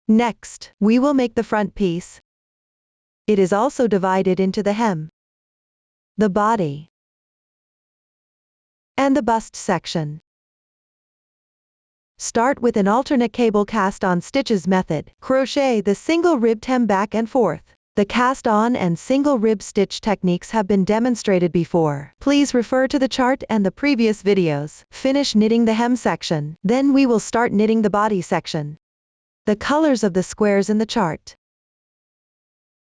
Next, we will make the front piece. It is also divided into the hem, the body, and the bust section. Start with an alternate cable cast-on stitches method. Crochet the single ribbed hem back and forth. The cast-on and single rib stitch techniques have been demonstrated before. Please refer to the chart and the previous videos. Finish knitting the hem section. Then we will start knitting the body section. The colors of the squares in the chart.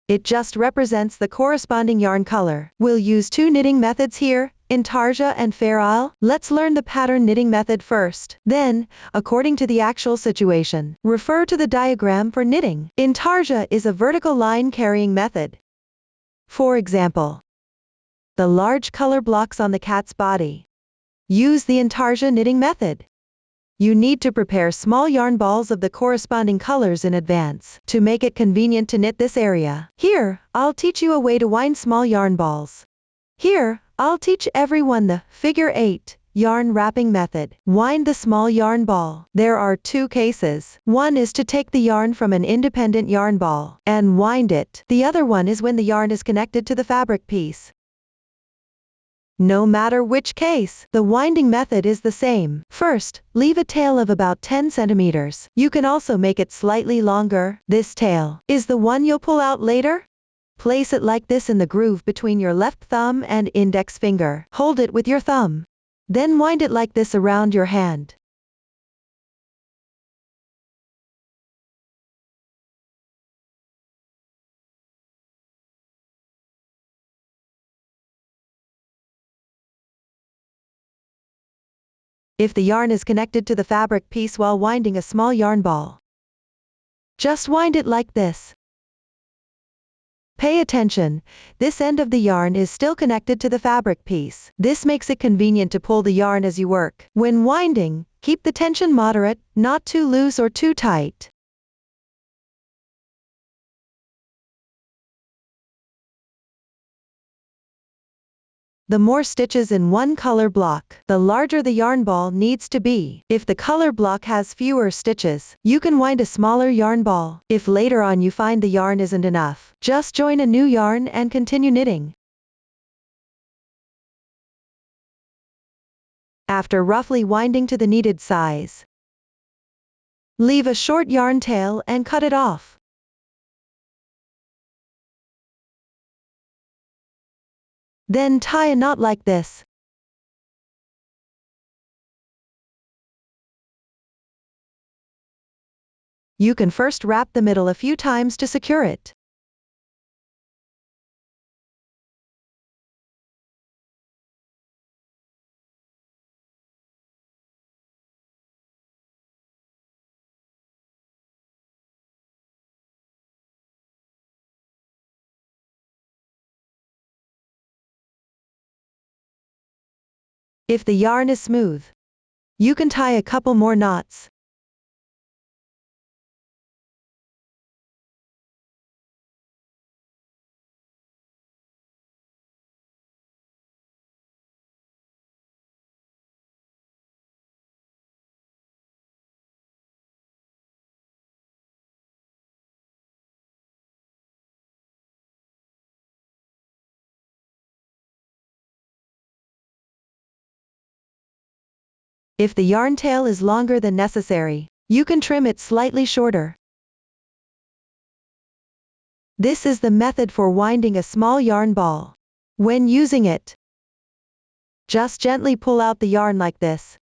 It just represents the corresponding yarn color. We'll use two knitting methods here, Intarsia and Fair Isle. Let's learn the pattern knitting method first. Then, according to the actual situation, refer to the diagram for knitting. Intarsia is a vertical line carrying method. For example, the large color blocks on the cat's body. Use the Intarsia knitting method. You need to prepare small yarn balls of the corresponding colors in advance to make it convenient to knit this area. Here, I'll teach you a way to wind small yarn balls. Here, I'll teach everyone the figure 8 yarn wrapping method. Wind the small yarn ball. There are two cases. One is to take the yarn from an independent yarn ball and wind it. The other one is when the yarn is connected to the fabric piece. No matter which case, the winding method is the same. First, leave a tail of about 10 centimeters. You can also make it slightly longer. This tail is the one you'll pull out later. Place it like this in the groove between your left thumb and index finger. Hold it with your thumb. Then wind it like this around your hand. If the yarn is connected to the fabric piece while winding a small yarn ball, just wind it like this. Pay attention, this end of the yarn is still connected to the fabric piece. This makes it convenient to pull the yarn as you work. When winding, keep the tension moderate, not too loose or too tight. The more stitches in one color block, the larger the yarn ball needs to be. If the color block has fewer stitches, you can wind a smaller yarn ball. If later on you find the yarn isn't enough, just join a new yarn and continue knitting. After roughly winding to the needed size, leave a short yarn tail and cut it off. Then tie a knot like this. You can first wrap the middle a few times to secure it. If the yarn is smooth, you can tie a couple more knots. If the yarn tail is longer than necessary, you can trim it slightly shorter. This is the method for winding a small yarn ball. When using it, just gently pull out the yarn like this.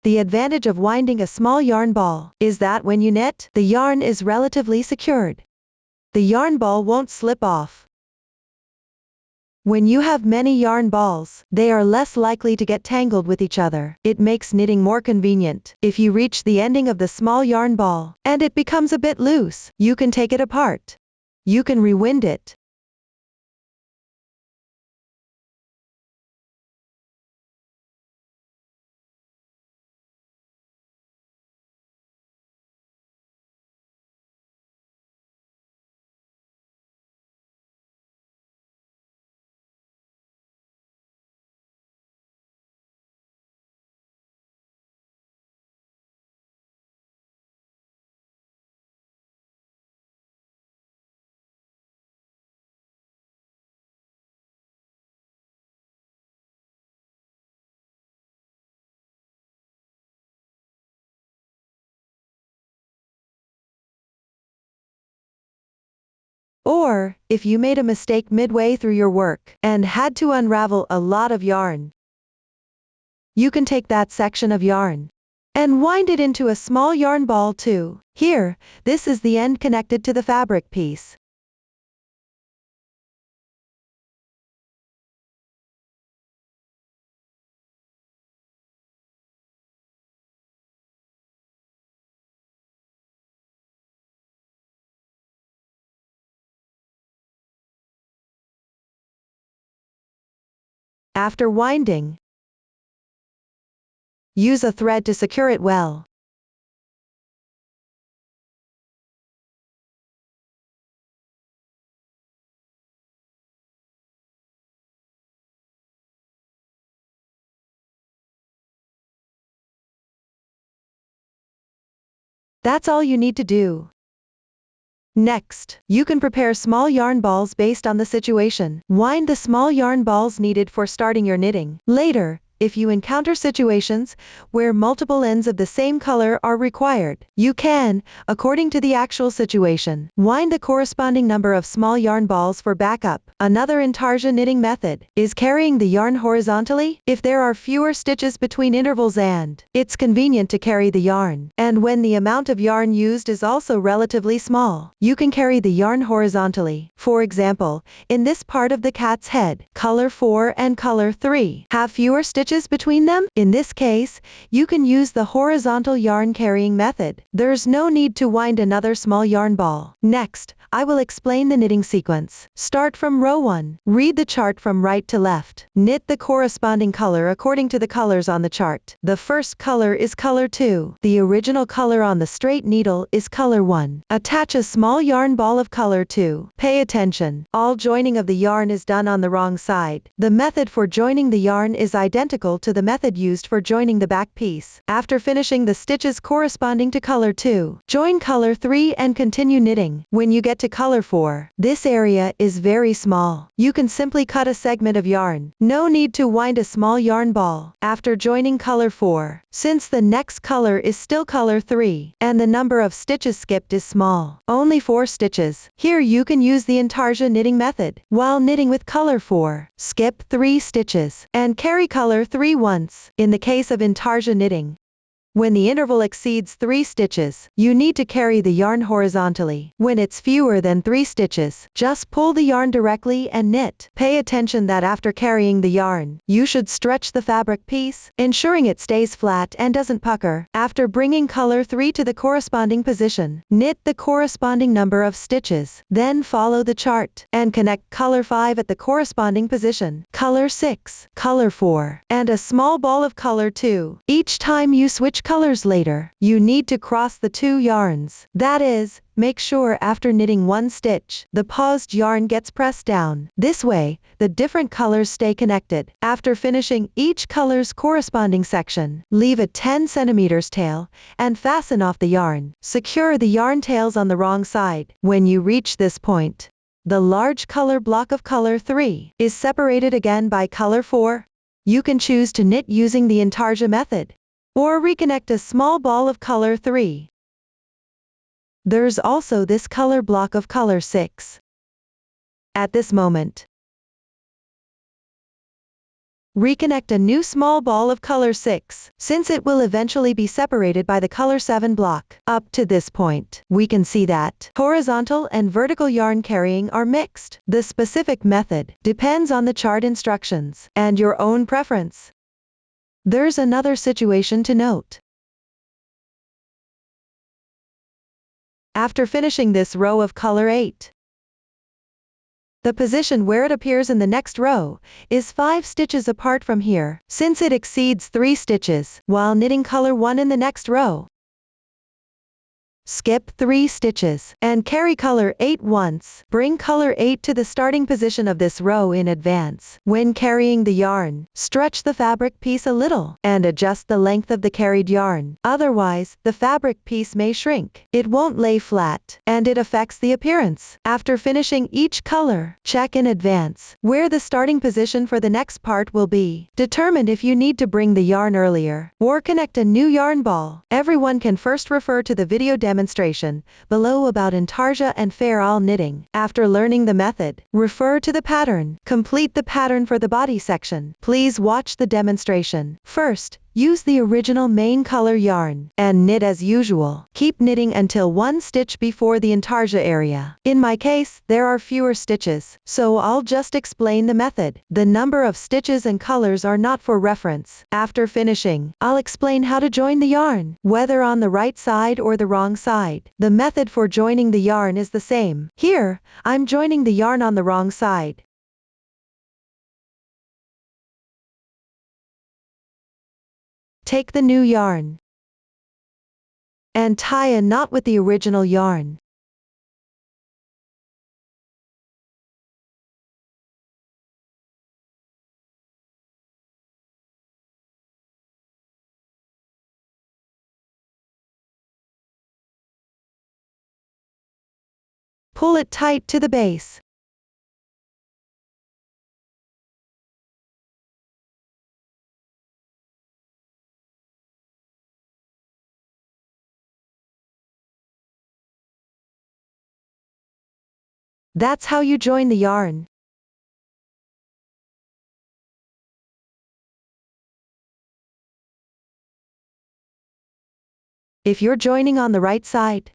The advantage of winding a small yarn ball is that when you knit, the yarn is relatively secured. The yarn ball won't slip off. When you have many yarn balls, they are less likely to get tangled with each other. It makes knitting more convenient. If you reach the ending of the small yarn ball, and it becomes a bit loose, you can take it apart. You can rewind it. Or, if you made a mistake midway through your work and had to unravel a lot of yarn, you can take that section of yarn and wind it into a small yarn ball too. Here, this is the end connected to the fabric piece. After winding, use a thread to secure it well. That's all you need to do. Next, you can prepare small yarn balls based on the situation. Wind the small yarn balls needed for starting your knitting. Later, if you encounter situations where multiple ends of the same color are required, you can, according to the actual situation, wind the corresponding number of small yarn balls for backup. Another intarsia knitting method is carrying the yarn horizontally. If there are fewer stitches between intervals and it's convenient to carry the yarn, and when the amount of yarn used is also relatively small, you can carry the yarn horizontally. For example, in this part of the cat's head, color 4 and color 3 have fewer stitches between them. In this case, you can use the horizontal yarn carrying method. There's no need to wind another small yarn ball. Next, I will explain the knitting sequence. Start from row 1. Read the chart from right to left. Knit the corresponding color according to the colors on the chart. The first color is color 2. The original color on the straight needle is color 1. Attach a small yarn ball of color 2. Pay attention. All joining of the yarn is done on the wrong side. The method for joining the yarn is identical to the method used for joining the back piece. After finishing the stitches corresponding to color 2, join color 3 and continue knitting. When you get to color 4, this area is very small. You can simply cut a segment of yarn. No need to wind a small yarn ball. After joining color 4, since the next color is still color 3, and the number of stitches skipped is small, only 4 stitches, here you can use the intarsia knitting method. While knitting with color 4, skip 3 stitches, and carry color 3 once. In the case of intarsia knitting, when the interval exceeds 3 stitches, you need to carry the yarn horizontally. When it's fewer than 3 stitches, just pull the yarn directly and knit. Pay attention that after carrying the yarn, you should stretch the fabric piece, ensuring it stays flat and doesn't pucker. After bringing color 3 to the corresponding position, knit the corresponding number of stitches. Then follow the chart and connect color 5 at the corresponding position, color 6, color 4, and a small ball of color 2. Each time you switch colors later, you need to cross the 2 yarns. That is, make sure after knitting 1 stitch, the paused yarn gets pressed down. This way, the different colors stay connected. After finishing each color's corresponding section, leave a 10 cm tail and fasten off the yarn. Secure the yarn tails on the wrong side. When you reach this point, the large color block of color 3 is separated again by color 4. You can choose to knit using the intarsia method, or reconnect a small ball of color 3. There's also this color block of color 6. At this moment, reconnect a new small ball of color 6, since it will eventually be separated by the color 7 block. Up to this point, we can see that horizontal and vertical yarn carrying are mixed. The specific method depends on the chart instructions and your own preference. There's another situation to note. After finishing this row of color 8, the position where it appears in the next row is 5 stitches apart from here. Since it exceeds 3 stitches, while knitting color 1 in the next row, skip 3 stitches and carry color 8 once. Bring color 8 to the starting position of this row in advance. When carrying the yarn, stretch the fabric piece a little and adjust the length of the carried yarn. Otherwise, the fabric piece may shrink. It won't lay flat, and it affects the appearance. After finishing each color, check in advance where the starting position for the next part will be. Determine if you need to bring the yarn earlier or connect a new yarn ball. Everyone can first refer to the video demonstration demonstration below about intarsia and fair knitting. After learning the method, refer to the pattern. Complete the pattern for the body section. Please watch the demonstration. First, use the original main color yarn and knit as usual. Keep knitting until one stitch before the intarsia area. In my case, there are fewer stitches, so I'll just explain the method. The number of stitches and colors are not for reference. After finishing, I'll explain how to join the yarn, whether on the right side or the wrong side. The method for joining the yarn is the same. Here, I'm joining the yarn on the wrong side. Take the new yarn and tie a knot with the original yarn. Pull it tight to the base. That's how you join the yarn. If you're joining on the right side,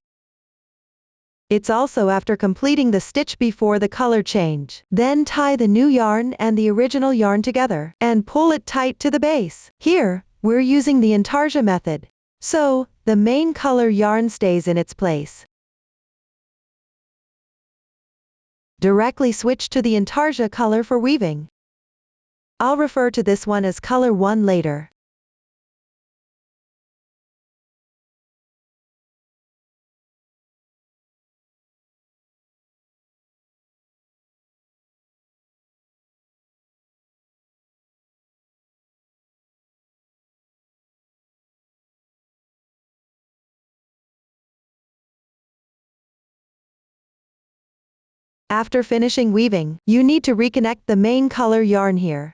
it's also after completing the stitch before the color change. Then tie the new yarn and the original yarn together and pull it tight to the base. Here, we're using the intarsia method, so the main color yarn stays in its place. Directly switch to the intarsia color for weaving. I'll refer to this one as color 1 later. After finishing weaving, you need to reconnect the main color yarn here.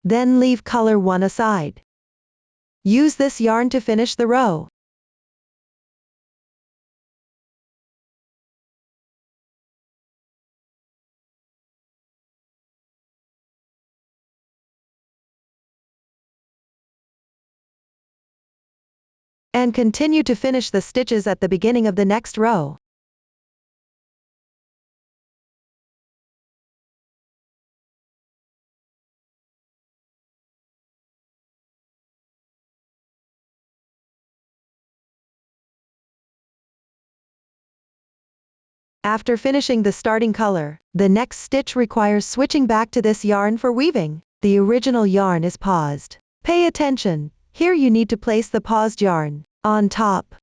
Then leave color 1 aside. Use this yarn to finish the row. And continue to finish the stitches at the beginning of the next row. After finishing the starting color, the next stitch requires switching back to this yarn for weaving. The original yarn is paused. Pay attention, here you need to place the paused yarn on top.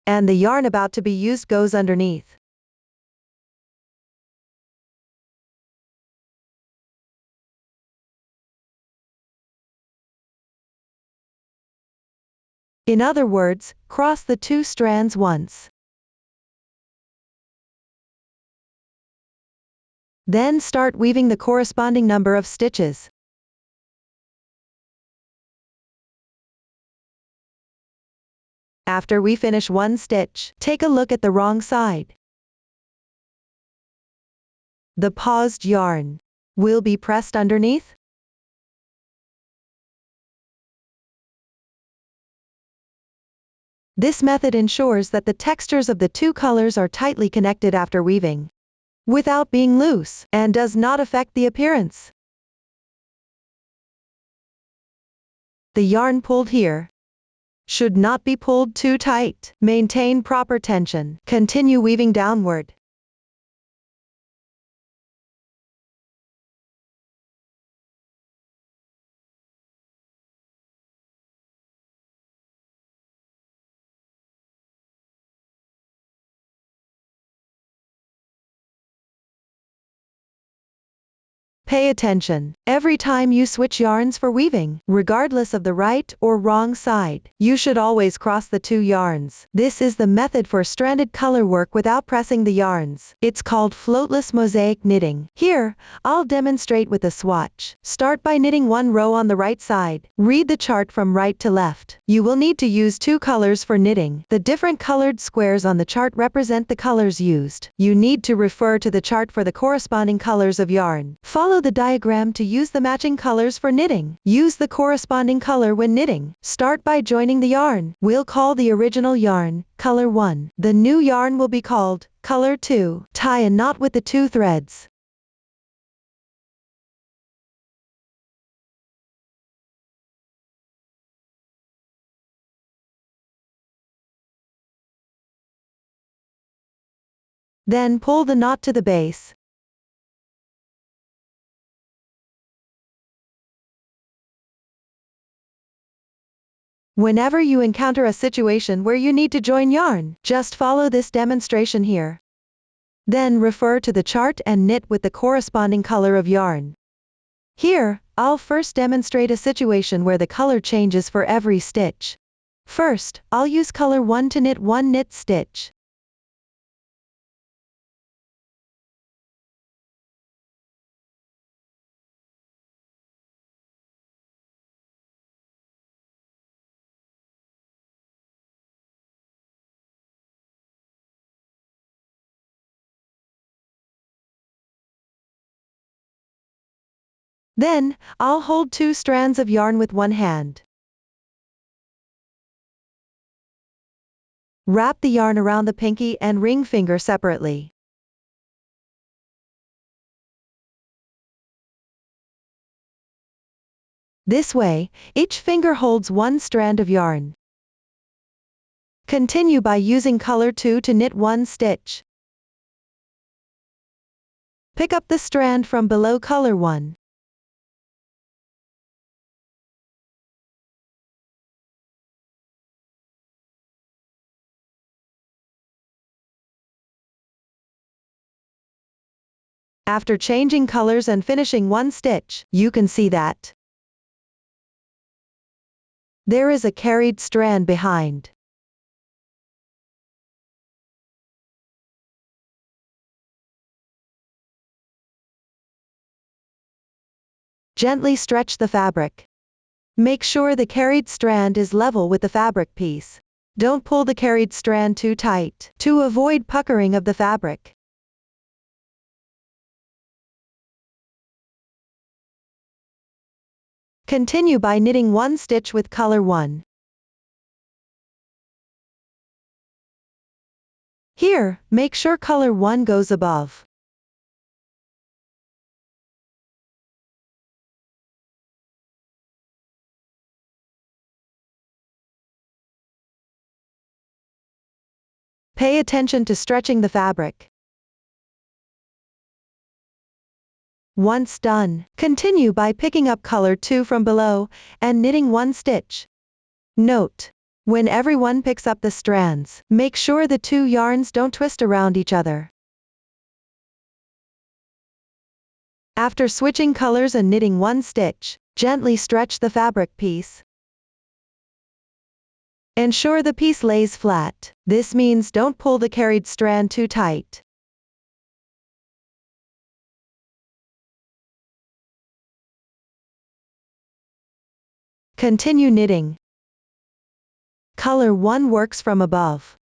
And the yarn about to be used goes underneath. In other words, cross the 2 strands once. Then start weaving the corresponding number of stitches. After we finish one stitch, take a look at the wrong side. The paused yarn will be pressed underneath. This method ensures that the textures of the 2 colors are tightly connected after weaving, without being loose, and does not affect the appearance. The yarn pulled here should not be pulled too tight. Maintain proper tension. Continue weaving downward. Pay attention. Every time you switch yarns for weaving, regardless of the right or wrong side, you should always cross the two yarns. This is the method for stranded color work without pressing the yarns. It's called floatless mosaic knitting. Here, I'll demonstrate with a swatch. Start by knitting one row on the right side. Read the chart from right to left. You will need to use two colors for knitting. The different colored squares on the chart represent the colors used. You need to refer to the chart for the corresponding colors of yarn. Follow the diagram to use the matching colors for knitting. Use the corresponding color when knitting. Start by joining the yarn. We'll call the original yarn color 1. The new yarn will be called color 2. Tie a knot with the two threads. Then pull the knot to the base. Whenever you encounter a situation where you need to join yarn, just follow this demonstration here. Then refer to the chart and knit with the corresponding color of yarn. Here, I'll first demonstrate a situation where the color changes for every stitch. First, I'll use color 1 to knit one knit stitch. Then, I'll hold two strands of yarn with one hand. Wrap the yarn around the pinky and ring finger separately. This way, each finger holds one strand of yarn. Continue by using color 2 to knit one stitch. Pick up the strand from below color 1. After changing colors and finishing one stitch, you can see that there is a carried strand behind. Gently stretch the fabric. Make sure the carried strand is level with the fabric piece. Don't pull the carried strand too tight to avoid puckering of the fabric. Continue by knitting one stitch with color 1. Here, make sure color 1 goes above. Pay attention to stretching the fabric. Once done, continue by picking up color 2 from below and knitting one stitch. Note: when everyone picks up the strands, make sure the two yarns don't twist around each other. After switching colors and knitting one stitch, gently stretch the fabric piece. Ensure the piece lays flat. This means don't pull the carried strand too tight. Continue knitting. Color 1 works from above.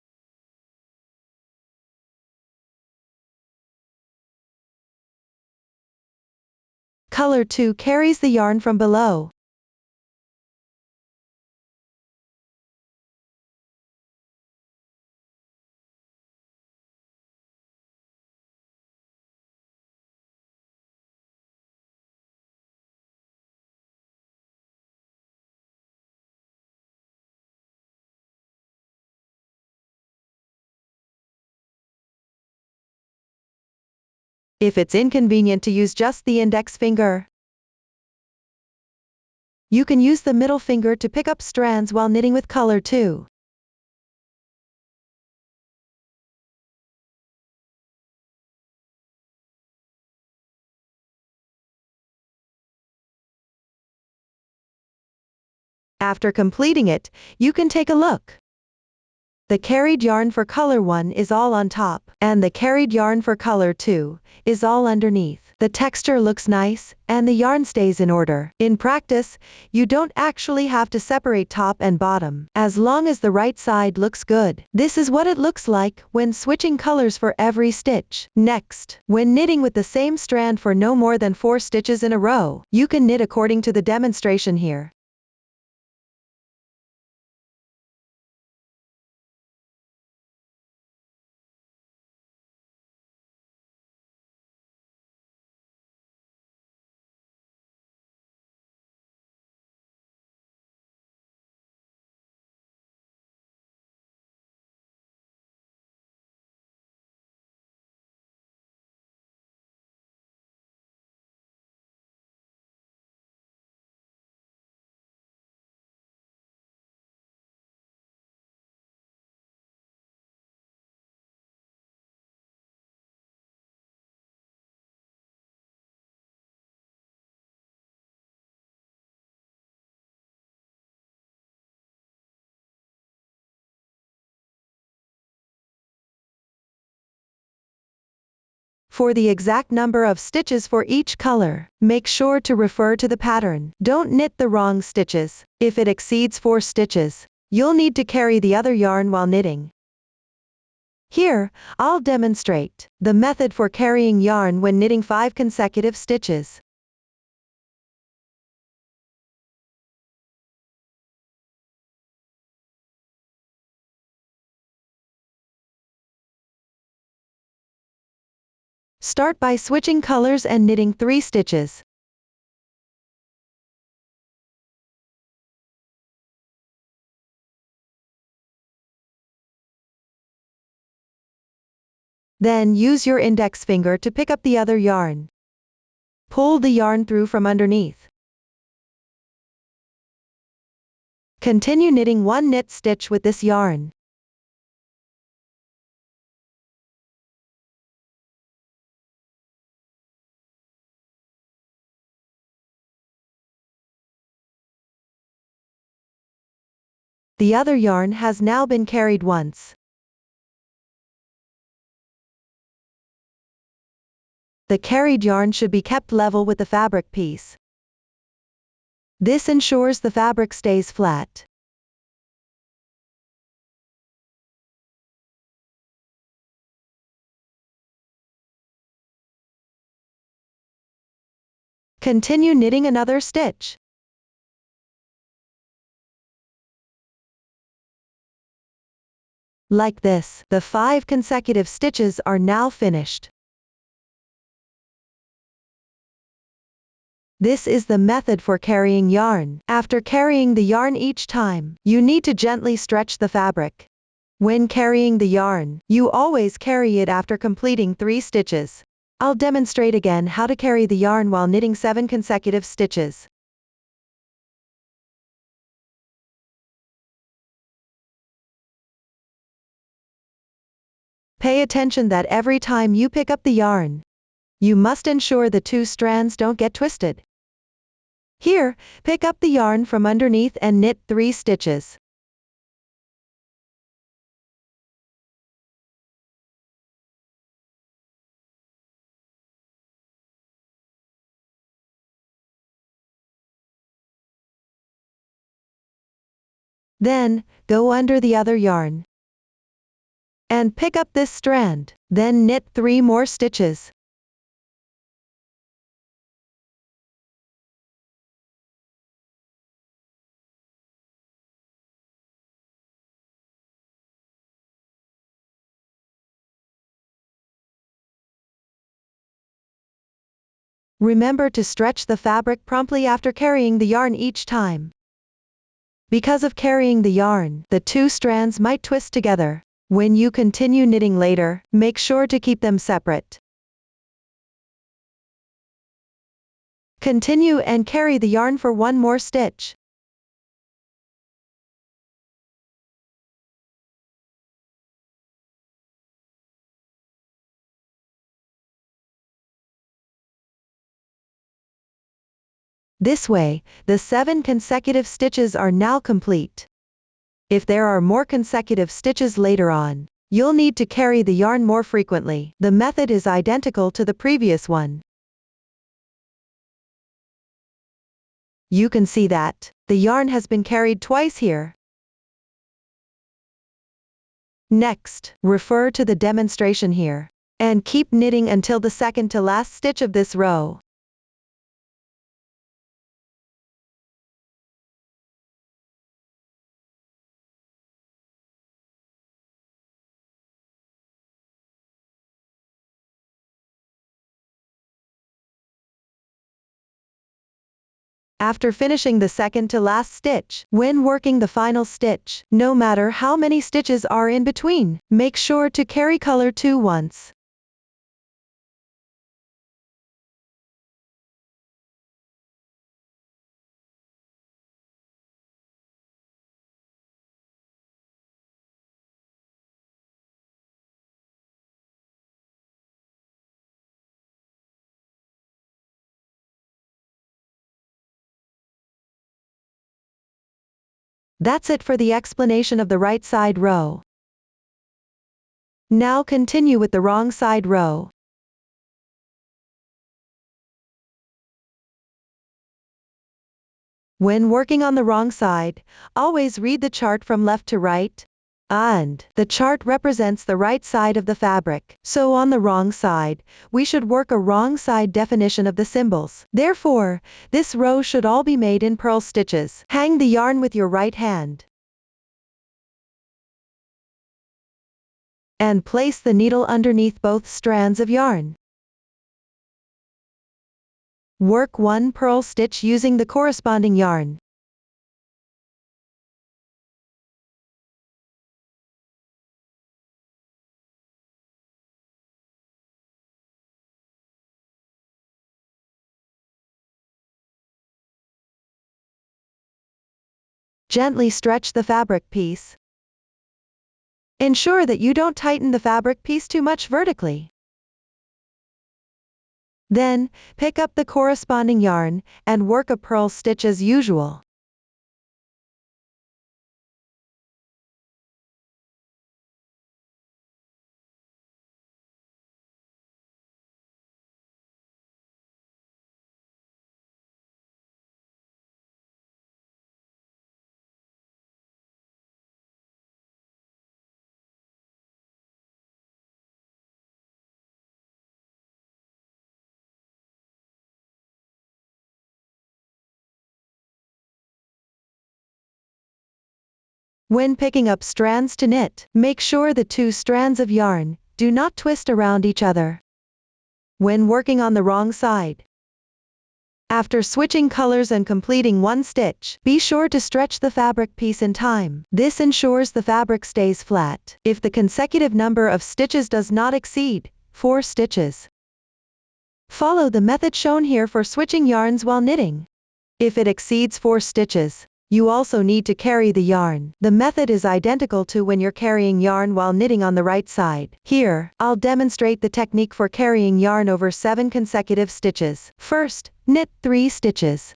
Color 2 carries the yarn from below. If it's inconvenient to use just the index finger, you can use the middle finger to pick up strands while knitting with color 2. After completing it, you can take a look. The carried yarn for color 1 is all on top, and the carried yarn for color 2 is all underneath. The texture looks nice, and the yarn stays in order. In practice, you don't actually have to separate top and bottom, as long as the right side looks good. This is what it looks like when switching colors for every stitch. Next, when knitting with the same strand for no more than 4 stitches in a row, you can knit according to the demonstration here. For the exact number of stitches for each color, make sure to refer to the pattern. Don't knit the wrong stitches. If it exceeds 4 stitches, you'll need to carry the other yarn while knitting. Here, I'll demonstrate the method for carrying yarn when knitting 5 consecutive stitches. Start by switching colors and knitting 3 stitches. Then use your index finger to pick up the other yarn. Pull the yarn through from underneath. Continue knitting 1 knit stitch with this yarn. The other yarn has now been carried once. The carried yarn should be kept level with the fabric piece. This ensures the fabric stays flat. Continue knitting another stitch. Like this, the 5 consecutive stitches are now finished. This is the method for carrying yarn. After carrying the yarn each time, you need to gently stretch the fabric. When carrying the yarn, you always carry it after completing 3 stitches. I'll demonstrate again how to carry the yarn while knitting 7 consecutive stitches. Pay attention that every time you pick up the yarn, you must ensure the 2 strands don't get twisted. Here, pick up the yarn from underneath and knit 3 stitches. Then, go under the other yarn and pick up this strand. Then knit 3 more stitches. Remember to stretch the fabric promptly after carrying the yarn each time. Because of carrying the yarn, the 2 strands might twist together. When you continue knitting later, make sure to keep them separate. Continue and carry the yarn for 1 more stitch. This way, the 7 consecutive stitches are now complete. If there are more consecutive stitches later on, you'll need to carry the yarn more frequently. The method is identical to the previous one. You can see that the yarn has been carried twice here. Next, refer to the demonstration here, and keep knitting until the second to last stitch of this row. After finishing the second to last stitch, when working the final stitch, no matter how many stitches are in between, make sure to carry color 2 once. That's it for the explanation of the right side row. Now continue with the wrong side row. When working on the wrong side, always read the chart from left to right, and the chart represents the right side of the fabric. So on the wrong side, we should work a wrong side definition of the symbols. Therefore, this row should all be made in purl stitches. Hang the yarn with your right hand, and place the needle underneath both strands of yarn. Work 1 purl stitch using the corresponding yarn. Gently stretch the fabric piece. Ensure that you don't tighten the fabric piece too much vertically. Then, pick up the corresponding yarn, and work a purl stitch as usual. When picking up strands to knit, make sure the 2 strands of yarn do not twist around each other. When working on the wrong side, after switching colors and completing 1 stitch, be sure to stretch the fabric piece in time. This ensures the fabric stays flat. If the consecutive number of stitches does not exceed 4 stitches, follow the method shown here for switching yarns while knitting. If it exceeds 4 stitches, you also need to carry the yarn. The method is identical to when you're carrying yarn while knitting on the right side. Here, I'll demonstrate the technique for carrying yarn over 7 consecutive stitches. First, knit 3 stitches.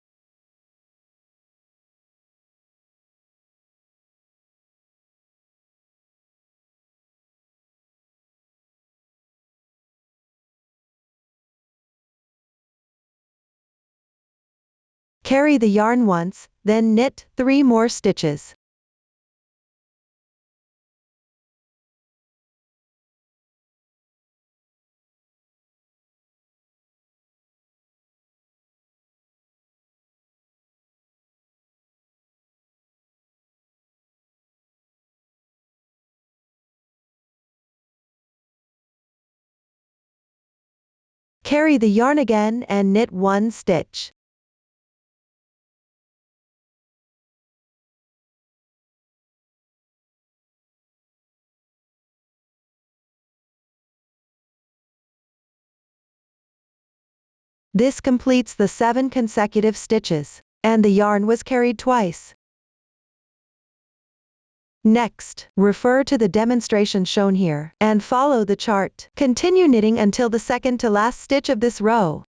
Carry the yarn once, then knit 3 more stitches. Carry the yarn again and knit 1 stitch. This completes the 7 consecutive stitches, and the yarn was carried twice. Next, refer to the demonstration shown here, and follow the chart. Continue knitting until the second to last stitch of this row.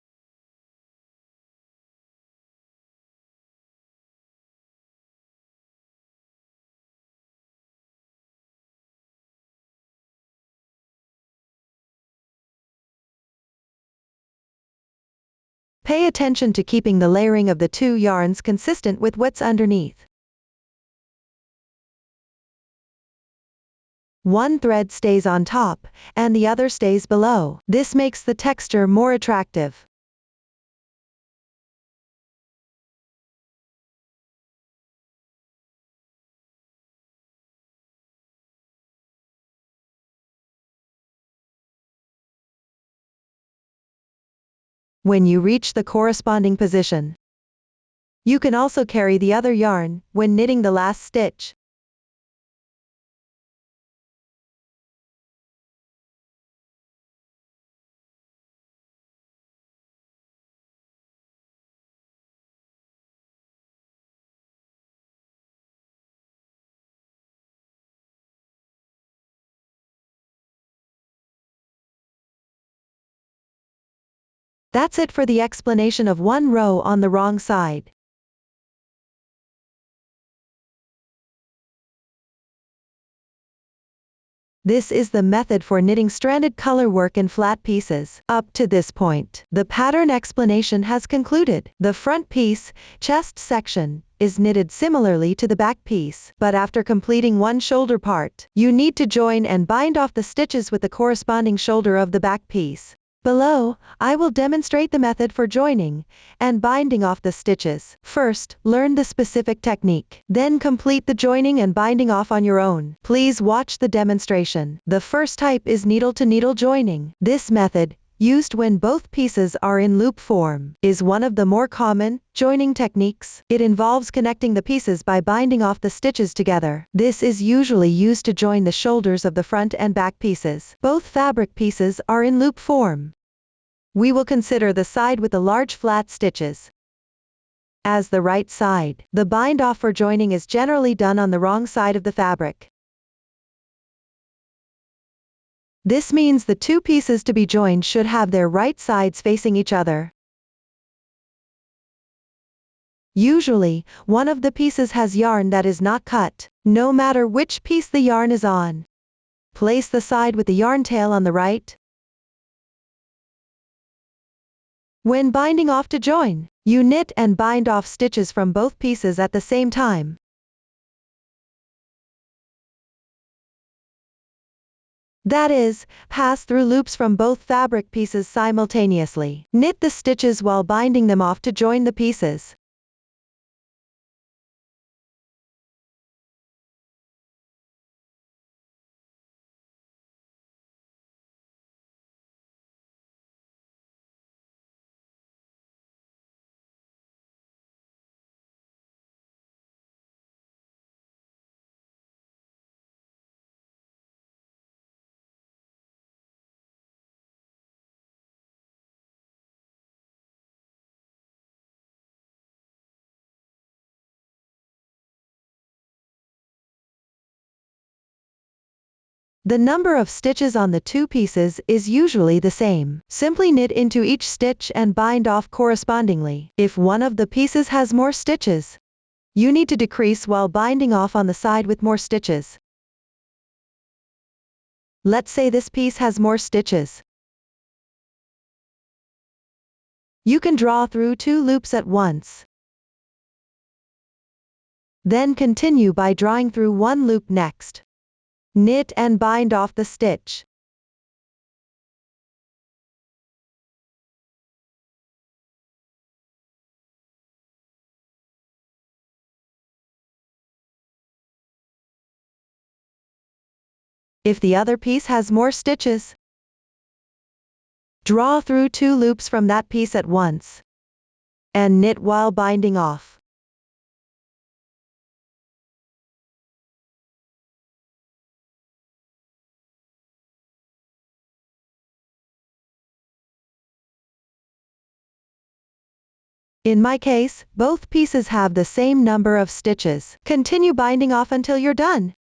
Pay attention to keeping the layering of the two yarns consistent with what's underneath. One thread stays on top, and the other stays below. This makes the texture more attractive. When you reach the corresponding position, you can also carry the other yarn when knitting the last stitch. That's it for the explanation of one row on the wrong side. This is the method for knitting stranded color work in flat pieces. Up to this point, the pattern explanation has concluded. The front piece, chest section, is knitted similarly to the back piece, but after completing one shoulder part, you need to join and bind off the stitches with the corresponding shoulder of the back piece. Below, I will demonstrate the method for joining and binding off the stitches. First, learn the specific technique. Then complete the joining and binding off on your own. Please watch the demonstration. The first type is needle-to-needle joining. This method, used when both pieces are in loop form, is one of the more common joining techniques. It involves connecting the pieces by binding off the stitches together. This is usually used to join the shoulders of the front and back pieces. Both fabric pieces are in loop form. We will consider the side with the large flat stitches as the right side. The bind off for joining is generally done on the wrong side of the fabric. This means the two pieces to be joined should have their right sides facing each other. Usually, one of the pieces has yarn that is not cut, no matter which piece the yarn is on. Place the side with the yarn tail on the right. When binding off to join, you knit and bind off stitches from both pieces at the same time. That is, pass through loops from both fabric pieces simultaneously. Knit the stitches while binding them off to join the pieces. The number of stitches on the two pieces is usually the same. Simply knit into each stitch and bind off correspondingly. If one of the pieces has more stitches, you need to decrease while binding off on the side with more stitches. Let's say this piece has more stitches. You can draw through 2 loops at once. Then continue by drawing through 1 loop next. Knit and bind off the stitch. If the other piece has more stitches, draw through 2 loops from that piece at once, and knit while binding off. In my case, both pieces have the same number of stitches. Continue binding off until you're done.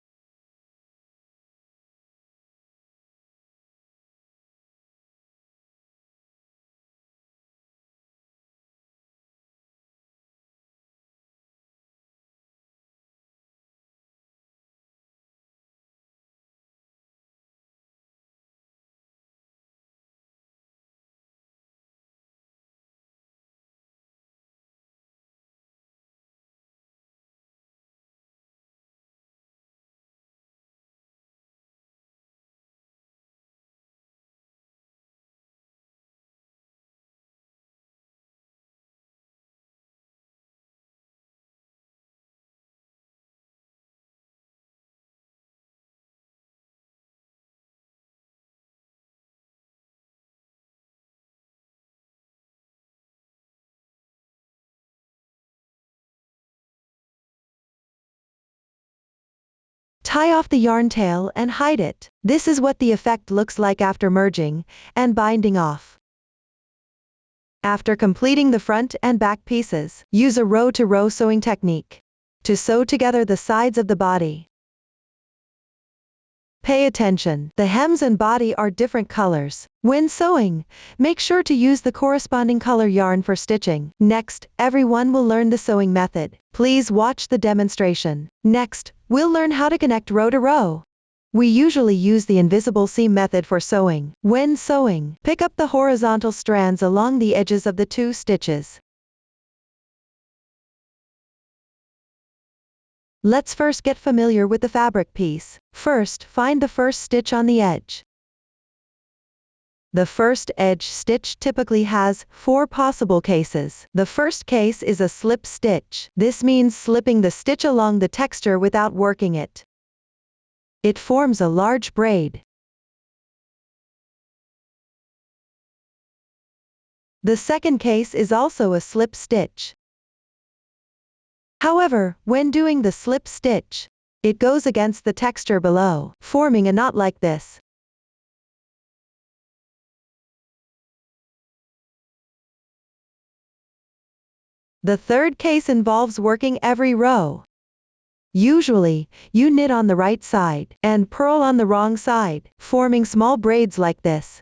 Tie off the yarn tail and hide it. This is what the effect looks like after merging and binding off. After completing the front and back pieces, use a row-to-row sewing technique to sew together the sides of the body. Pay attention, the hems and body are different colors. When sewing, make sure to use the corresponding color yarn for stitching. Next, everyone will learn the sewing method. Please watch the demonstration. Next, we'll learn how to connect row to row. We usually use the invisible seam method for sewing. When sewing, pick up the horizontal strands along the edges of the 2 stitches. Let's first get familiar with the fabric piece. First, find the first stitch on the edge. The first edge stitch typically has 4 possible cases. The first case is a slip stitch. This means slipping the stitch along the texture without working it. It forms a large braid. The second case is also a slip stitch. However, when doing the slip stitch, it goes against the texture below, forming a knot like this. The third case involves working every row. Usually, you knit on the right side and purl on the wrong side, forming small braids like this.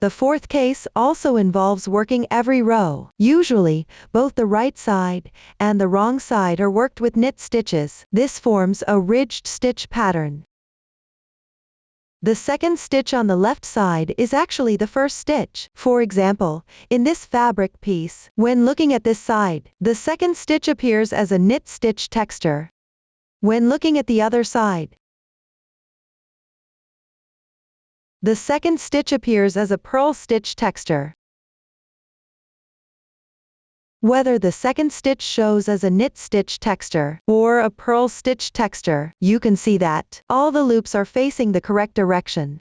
The fourth case also involves working every row. Usually, both the right side and the wrong side are worked with knit stitches. This forms a ridged stitch pattern. The second stitch on the left side is actually the first stitch. For example, in this fabric piece, when looking at this side, the second stitch appears as a knit stitch texture. When looking at the other side, the second stitch appears as a purl stitch texture. Whether the second stitch shows as a knit stitch texture or a purl stitch texture, you can see that all the loops are facing the correct direction.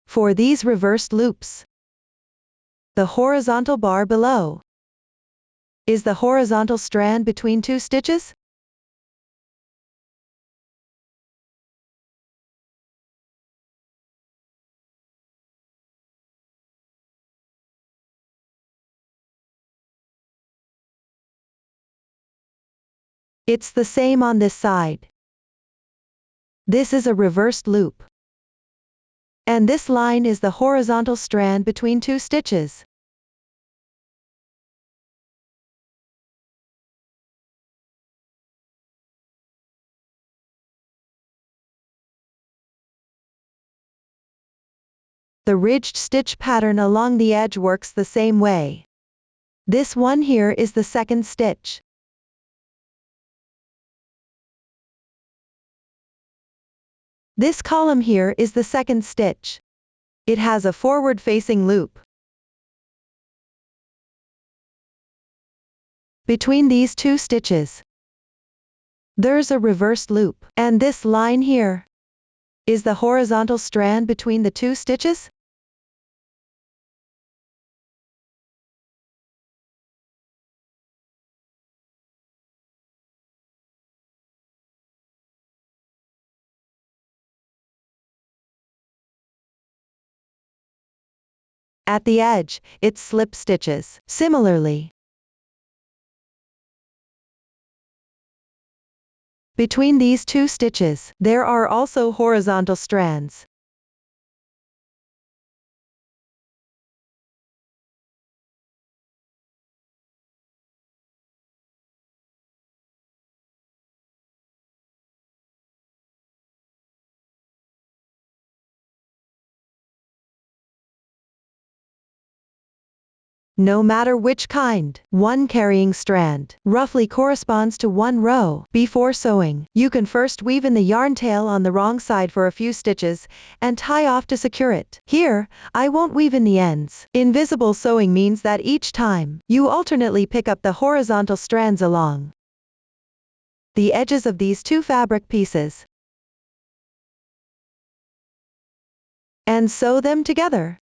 For these reversed loops, the horizontal bar below is the horizontal strand between 2 stitches. It's the same on this side. This is a reversed loop. And this line is the horizontal strand between 2 stitches. The ridged stitch pattern along the edge works the same way. This one here is the second stitch. This column here is the second stitch. It has a forward-facing loop. Between these 2 stitches, there's a reversed loop. And this line here is the horizontal strand between the 2 stitches. At the edge, it's slip stitches. Similarly, between these 2 stitches, there are also horizontal strands. no matter which kind. One carrying strand roughly corresponds to one row. Before sewing, you can first weave in the yarn tail on the wrong side for a few stitches and tie off to secure it. Here, I won't weave in the ends. Invisible sewing means that each time, you alternately pick up the horizontal strands along the edges of these two fabric pieces and sew them together.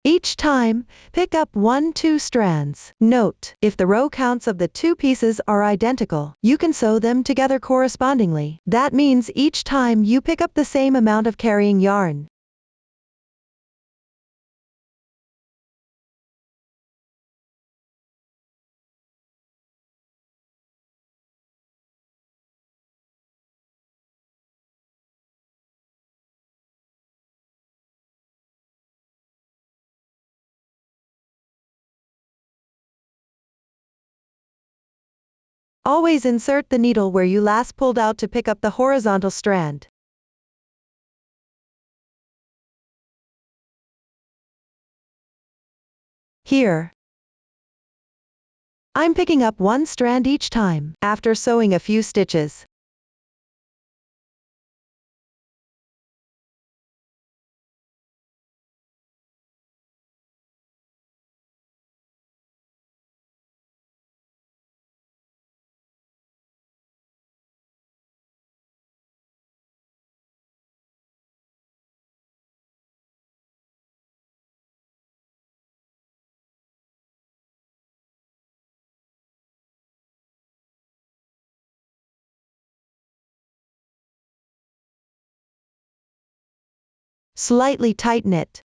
Each time, pick up 1-2 strands. Note, if the row counts of the two pieces are identical, you can sew them together correspondingly. That means each time you pick up the same amount of carrying yarn. Always insert the needle where you last pulled out to pick up the horizontal strand. Here, I'm picking up one strand each time. After sewing a few stitches, slightly tighten it.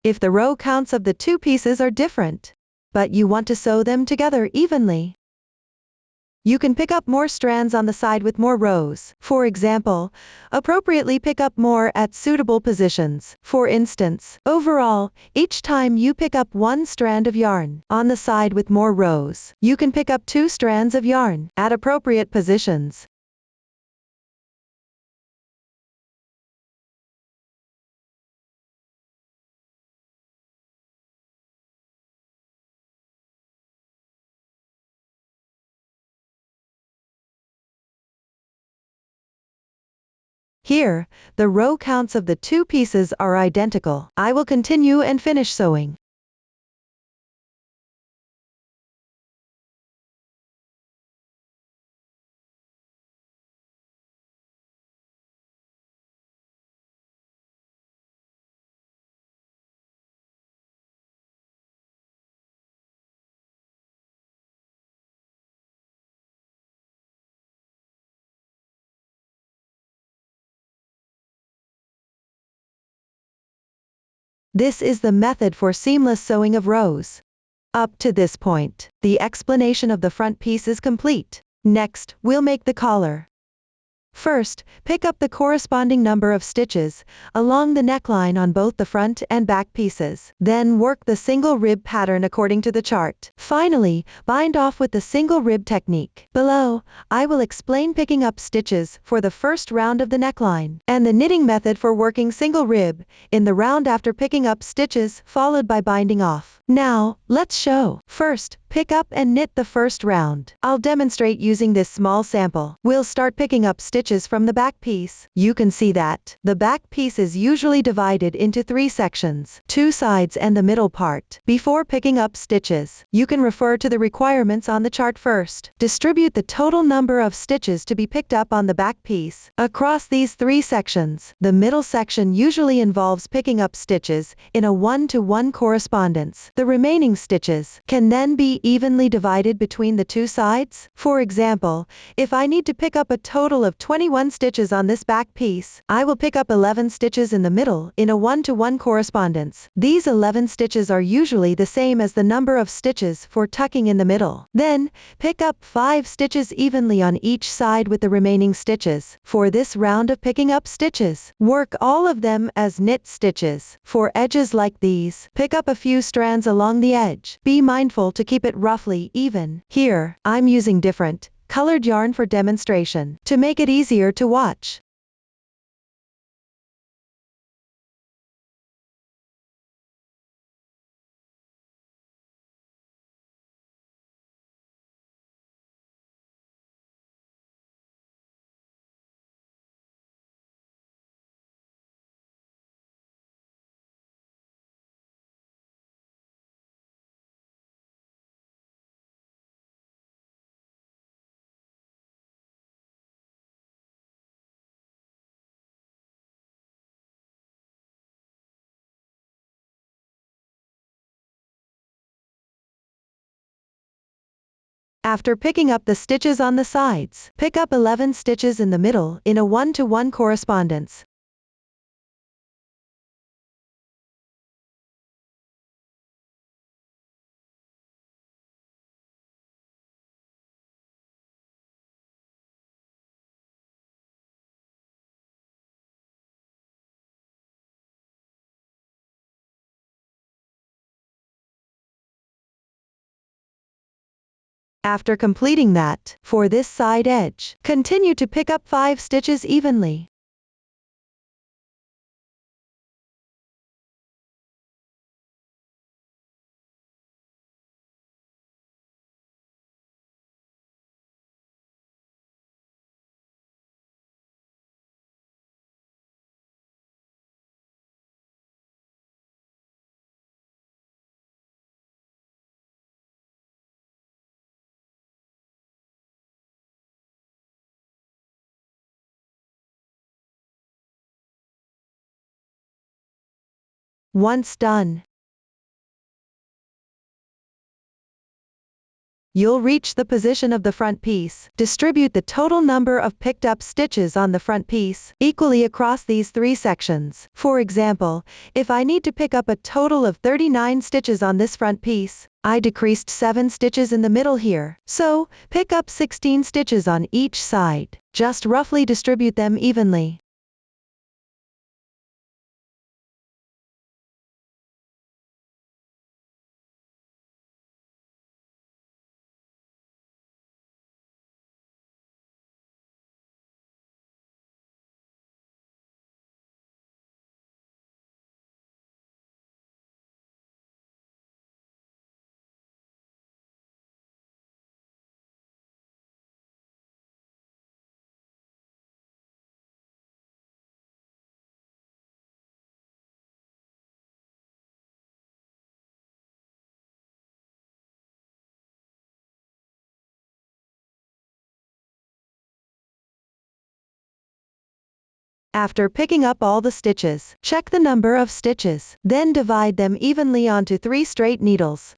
If the row counts of the two pieces are different, but you want to sew them together evenly, you can pick up more strands on the side with more rows. For example, appropriately pick up more at suitable positions. For instance, overall, each time you pick up one strand of yarn on the side with more rows, you can pick up 2 strands of yarn at appropriate positions. Here, the row counts of the two pieces are identical. I will continue and finish sewing. This is the method for seamless sewing of rows. Up to this point, the explanation of the front piece is complete. Next, we'll make the collar. First, pick up the corresponding number of stitches along the neckline on both the front and back pieces. Then work the single rib pattern according to the chart. Finally, bind off with the single rib technique. Below, I will explain picking up stitches for the first round of the neckline, and the knitting method for working single rib in the round after picking up stitches followed by binding off. Now, let's show. First, pick up and knit the first round. I'll demonstrate using this small sample. We'll start picking up stitches from the back piece. You can see that the back piece is usually divided into 3 sections, 2 sides and the middle part. Before picking up stitches, you can refer to the requirements on the chart first. Distribute the total number of stitches to be picked up on the back piece across these 3 sections. The middle section usually involves picking up stitches in a 1-to-1 correspondence. The remaining stitches can then be evenly divided between the two sides? For example, if I need to pick up a total of 21 stitches on this back piece, I will pick up 11 stitches in the middle in a 1-to-1 correspondence. These 11 stitches are usually the same as the number of stitches for tucking in the middle. Then, pick up 5 stitches evenly on each side with the remaining stitches. For this round of picking up stitches, work all of them as knit stitches. For edges like these, pick up a few strands along the edge. Be mindful to keep it roughly even. Here, I'm using different, colored yarn for demonstration, to make it easier to watch. After picking up the stitches on the sides, pick up 11 stitches in the middle in a 1-to-1 correspondence. After completing that, for this side edge, continue to pick up 5 stitches evenly. Once done, you'll reach the position of the front piece. Distribute the total number of picked up stitches on the front piece equally across these 3 sections. For example, if I need to pick up a total of 39 stitches on this front piece, I decreased 7 stitches in the middle here. So, pick up 16 stitches on each side. Just roughly distribute them evenly. After picking up all the stitches, check the number of stitches, then divide them evenly onto 3 straight needles.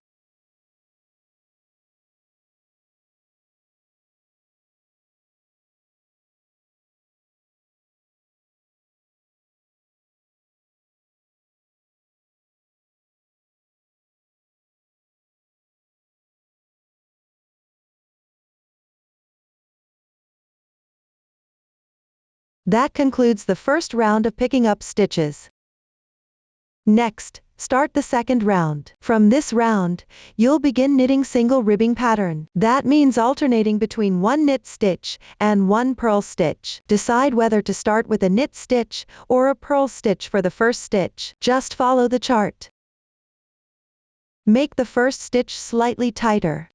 That concludes the first round of picking up stitches. Next, start the second round. From this round, you'll begin knitting single ribbing pattern. That means alternating between 1 knit stitch and 1 purl stitch. Decide whether to start with a knit stitch or a purl stitch for the first stitch. Just follow the chart. Make the first stitch slightly tighter.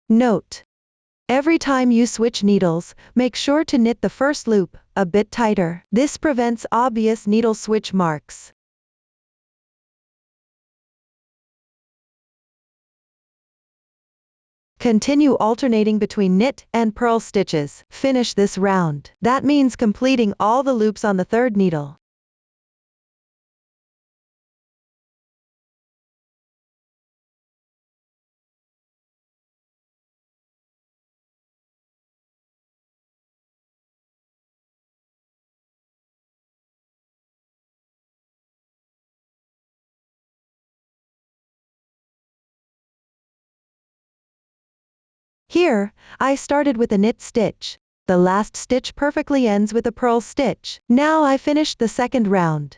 Note: every time you switch needles, make sure to knit the first loop a bit tighter. This prevents obvious needle switch marks. Continue alternating between knit and purl stitches. Finish this round. That means completing all the loops on the third needle. Here, I started with a knit stitch. The last stitch perfectly ends with a purl stitch. Now I finished the second round.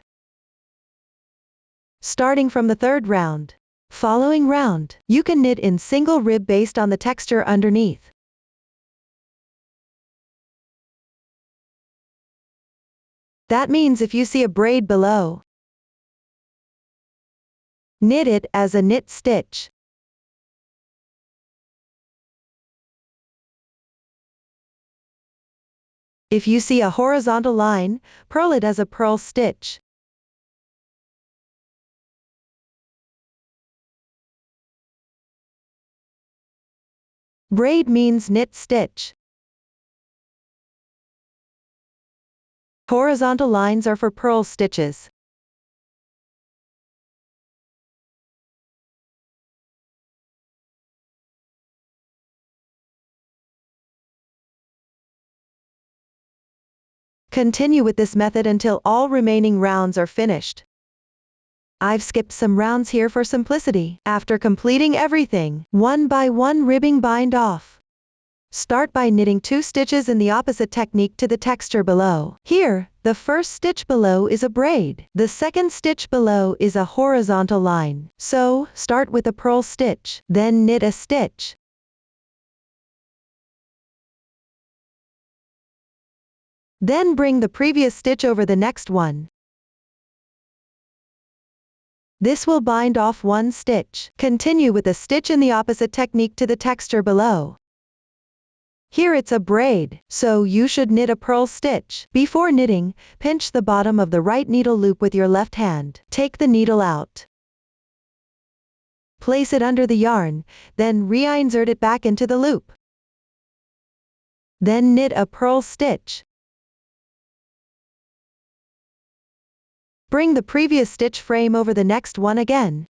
Starting from the third round. Following round, you can knit in single rib based on the texture underneath. That means if you see a braid below, knit it as a knit stitch. If you see a horizontal line, purl it as a purl stitch. Braid means knit stitch. Horizontal lines are for purl stitches. Continue with this method until all remaining rounds are finished. I've skipped some rounds here for simplicity. After completing everything, one by one ribbing bind off. Start by knitting 2 stitches in the opposite technique to the texture below. Here, the first stitch below is a braid. The second stitch below is a horizontal line. So, start with a purl stitch, then knit a stitch. Then bring the previous stitch over the next one. This will bind off one stitch. Continue with a stitch in the opposite technique to the texture below. Here it's a braid, so you should knit a purl stitch. Before knitting, pinch the bottom of the right needle loop with your left hand. Take the needle out. Place it under the yarn, then reinsert it back into the loop. Then knit a purl stitch. Bring the previous stitch frame over the next one again.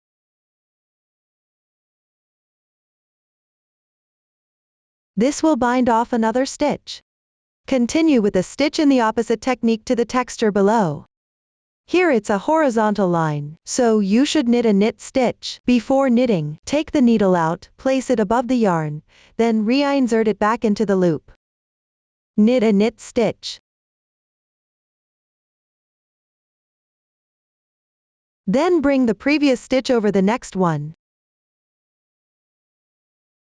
This will bind off another stitch. Continue with a stitch in the opposite technique to the texture below. Here it's a horizontal line, so you should knit a knit stitch. Before knitting, take the needle out, place it above the yarn, then reinsert it back into the loop. Knit a knit stitch. Then bring the previous stitch over the next one.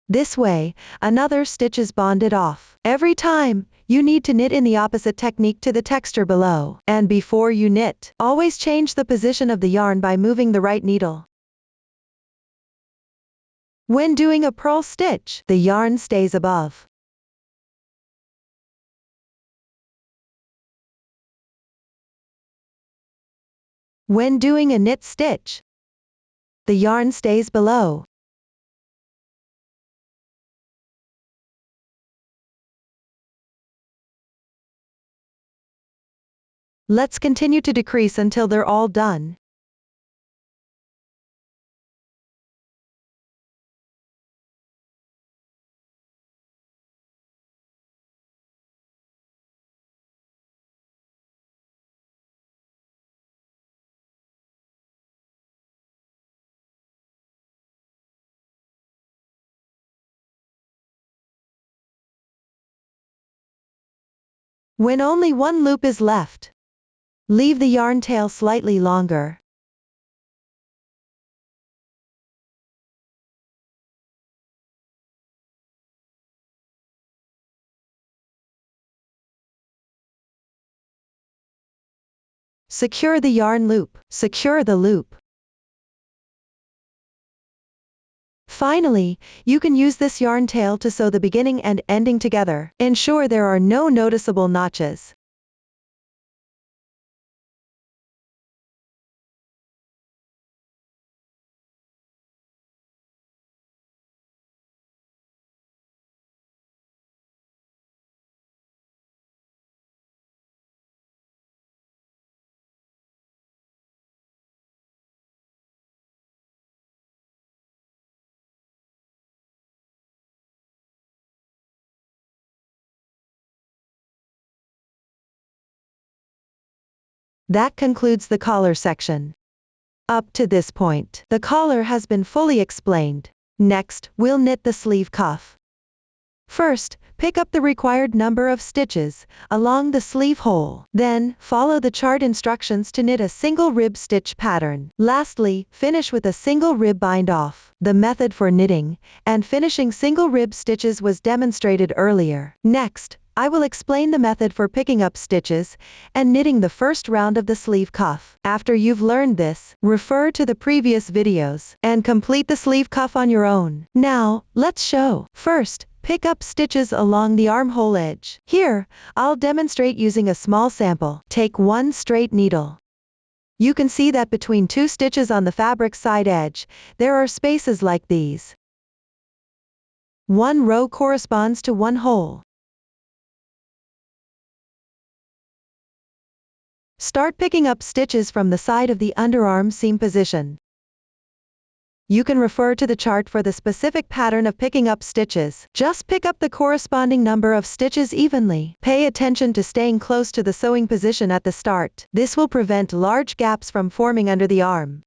This way, another stitch is bonded off. Every time, you need to knit in the opposite technique to the texture below. And before you knit, always change the position of the yarn by moving the right needle. When doing a purl stitch, the yarn stays above. When doing a knit stitch, the yarn stays below. Let's continue to decrease until they're all done. When only one loop is left, leave the yarn tail slightly longer. Secure the yarn loop. Secure the loop. Finally, you can use this yarn tail to sew the beginning and ending together. Ensure there are no noticeable notches. That concludes the collar section. Up to this point, the collar has been fully explained. Next, we'll knit the sleeve cuff. First, pick up the required number of stitches along the sleeve hole. Then, follow the chart instructions to knit a single rib stitch pattern. Lastly, finish with a single rib bind off. The method for knitting and finishing single rib stitches was demonstrated earlier. Next, I will explain the method for picking up stitches and knitting the first round of the sleeve cuff. After you've learned this, refer to the previous videos and complete the sleeve cuff on your own. Now, let's show. First, pick up stitches along the armhole edge. Here, I'll demonstrate using a small sample. Take one straight needle. You can see that between two stitches on the fabric side edge, there are spaces like these. One row corresponds to one hole. Start picking up stitches from the side of the underarm seam position. You can refer to the chart for the specific pattern of picking up stitches. Just pick up the corresponding number of stitches evenly. Pay attention to staying close to the sewing position at the start. This will prevent large gaps from forming under the arm.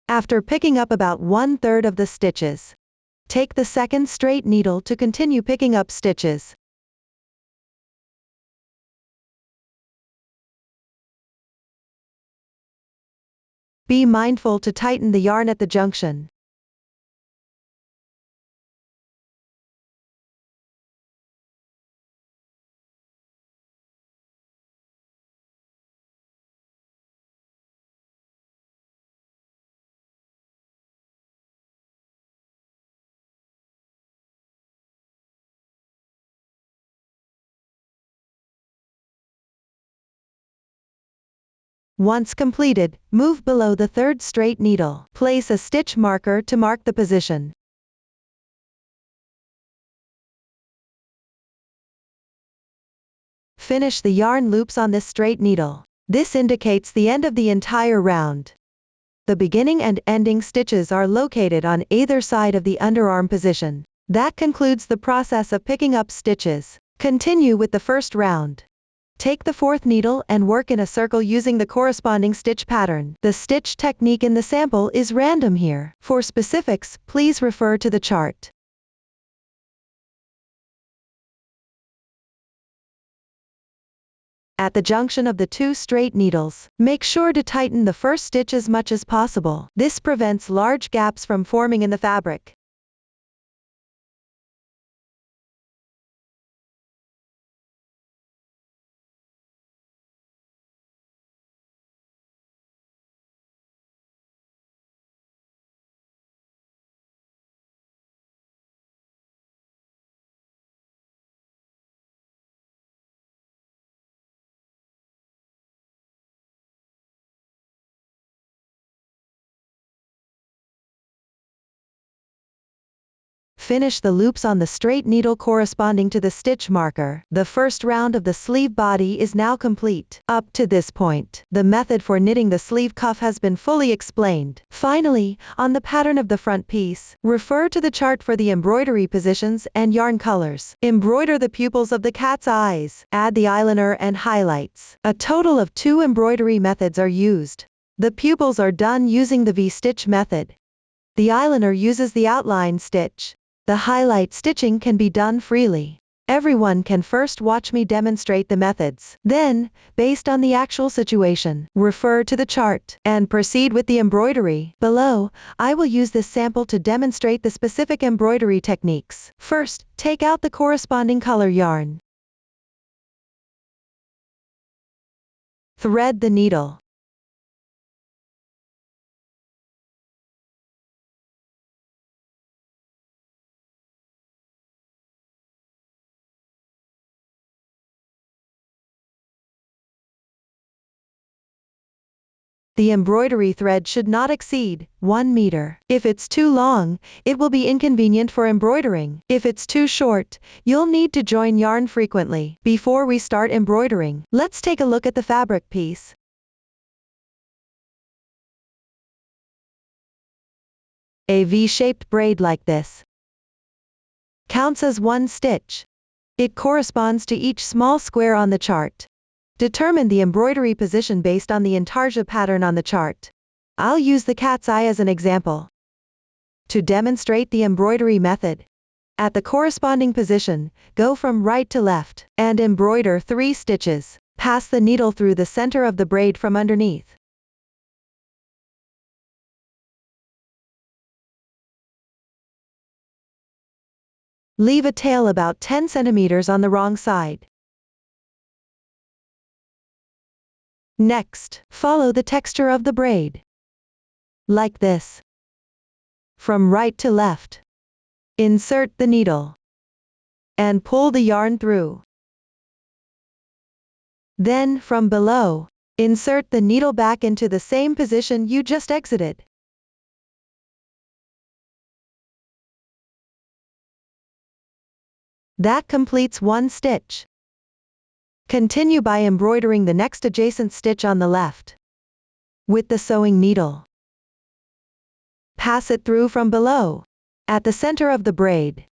After picking up about 1/3 of the stitches, take the second straight needle to continue picking up stitches. Be mindful to tighten the yarn at the junction. Once completed, move below the third straight needle. Place a stitch marker to mark the position. Finish the yarn loops on this straight needle. This indicates the end of the entire round. The beginning and ending stitches are located on either side of the underarm position. That concludes the process of picking up stitches. Continue with the first round. Take the fourth needle and work in a circle using the corresponding stitch pattern. The stitch technique in the sample is random here. For specifics, please refer to the chart. At the junction of the two straight needles, make sure to tighten the first stitch as much as possible. This prevents large gaps from forming in the fabric. finish the loops on the straight needle corresponding to the stitch marker. The first round of the sleeve body is now complete. Up to this point, the method for knitting the sleeve cuff has been fully explained. Finally, on the pattern of the front piece, refer to the chart for the embroidery positions and yarn colors. Embroider the pupils of the cat's eyes. Add the eyeliner and highlights. A total of 2 embroidery methods are used. The pupils are done using the V-stitch method. The eyeliner uses the outline stitch. The highlight stitching can be done freely. Everyone can first watch me demonstrate the methods. Then, based on the actual situation, refer to the chart and proceed with the embroidery. Below, I will use this sample to demonstrate the specific embroidery techniques. First, take out the corresponding color yarn. Thread the needle. The embroidery thread should not exceed 1 meter. If it's too long, it will be inconvenient for embroidering. If it's too short, you'll need to join yarn frequently. Before we start embroidering, let's take a look at the fabric piece. A V-shaped braid like this counts as 1 stitch. It corresponds to each small square on the chart. Determine the embroidery position based on the intarsia pattern on the chart. I'll use the cat's eye as an example. To demonstrate the embroidery method, at the corresponding position, go from right to left, and embroider 3 stitches. Pass the needle through the center of the braid from underneath. Leave a tail about 10 centimeters on the wrong side. Next, follow the texture of the braid. Like this. From right to left. Insert the needle. And pull the yarn through. Then, from below, insert the needle back into the same position you just exited. That completes 1 stitch. Continue by embroidering the next adjacent stitch on the left. With the sewing needle. Pass it through from below, at the center of the braid.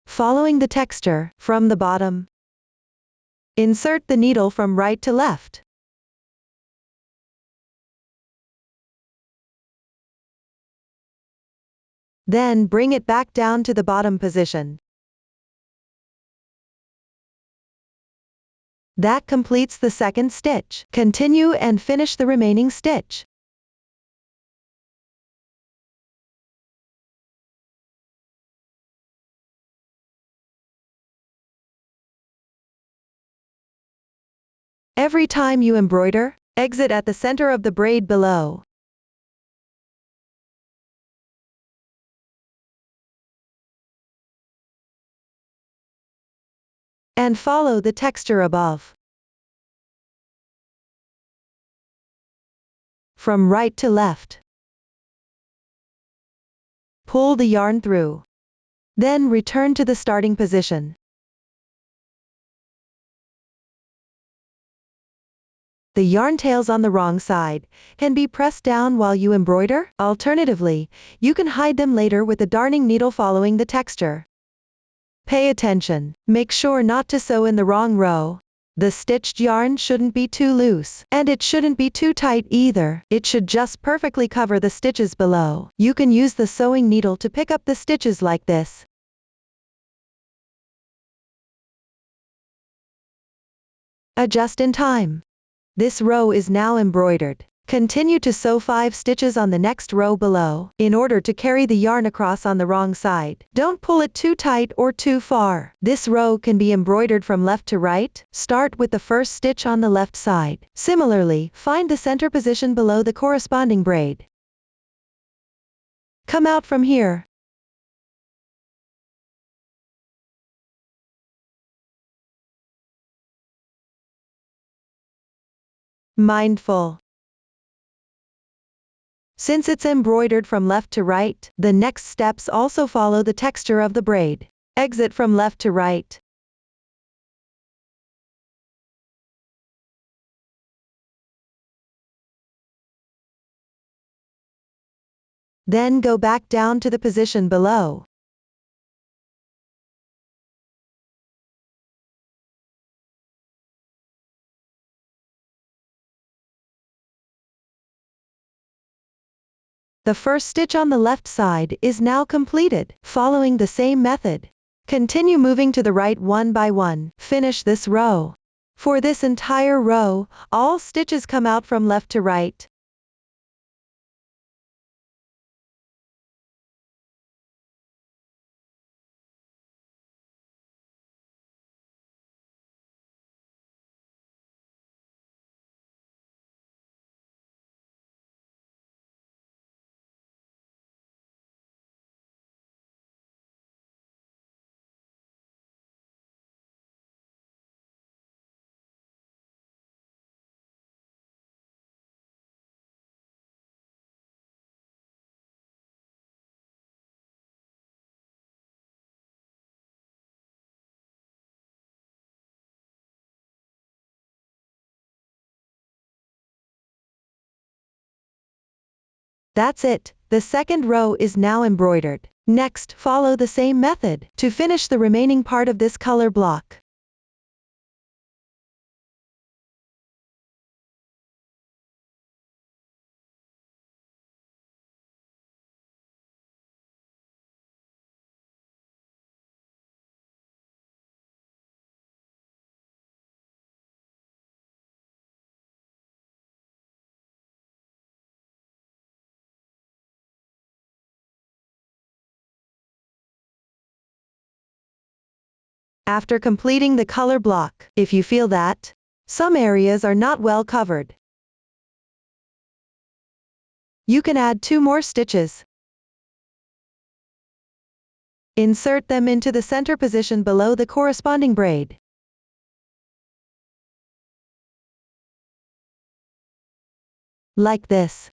Following the texture, from the bottom. Insert the needle from right to left. Then bring it back down to the bottom position. That completes the second stitch. Continue and finish the remaining stitch. Every time you embroider, exit at the center of the braid below. And follow the texture above. From right to left. Pull the yarn through. Then return to the starting position. The yarn tails on the wrong side can be pressed down while you embroider. Alternatively, you can hide them later with the darning needle following the texture. Pay attention. Make sure not to sew in the wrong row. The stitched yarn shouldn't be too loose, and it shouldn't be too tight either. It should just perfectly cover the stitches below. You can use the sewing needle to pick up the stitches like this. Adjust in time. This row is now embroidered. Continue to sew 5 stitches on the next row below, in order to carry the yarn across on the wrong side. Don't pull it too tight or too far. This row can be embroidered from left to right. Start with the first stitch on the left side. Similarly, find the center position below the corresponding braid. Come out from here. Mindful. Since it's embroidered from left to right, the next steps also follow the texture of the braid. Exit from left to right. Then go back down to the position below. The first stitch on the left side is now completed, following the same method. Continue moving to the right one by one. Finish this row. For this entire row, all stitches come out from left to right. That's it. The second row is now embroidered. Next, follow the same method to finish the remaining part of this color block. After completing the color block, if you feel that some areas are not well covered, you can add 2 more stitches. Insert them into the center position below the corresponding braid. Like this.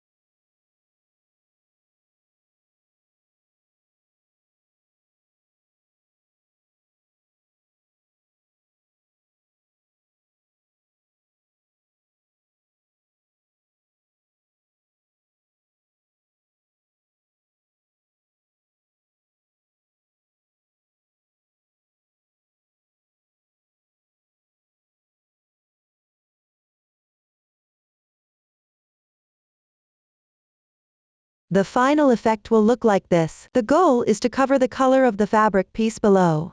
The final effect will look like this. The goal is to cover the color of the fabric piece below.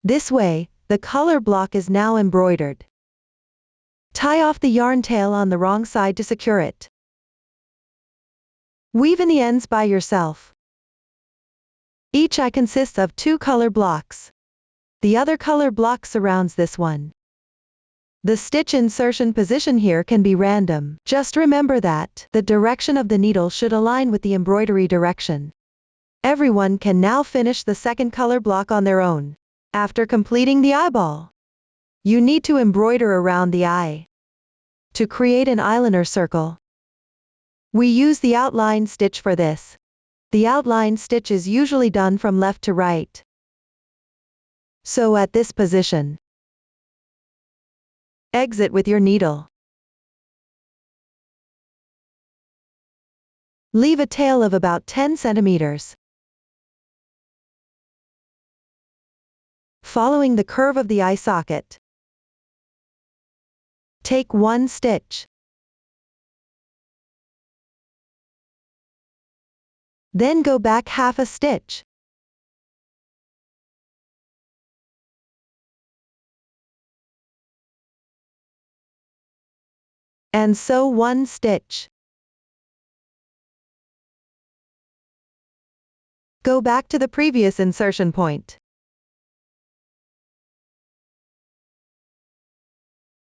This way, the color block is now embroidered. Tie off the yarn tail on the wrong side to secure it. Weave in the ends by yourself. Each eye consists of 2 color blocks. The other color block surrounds this one. The stitch insertion position here can be random. Just remember that the direction of the needle should align with the embroidery direction. Everyone can now finish the second color block on their own. After completing the eyeball, you need to embroider around the eye. To create an eyeliner circle, we use the outline stitch for this. The outline stitch is usually done from left to right. So at this position, exit with your needle. Leave a tail of about 10 centimeters. Following the curve of the eye socket, take 1 stitch. Then go back half a stitch. and sew one stitch. Go back to the previous insertion point.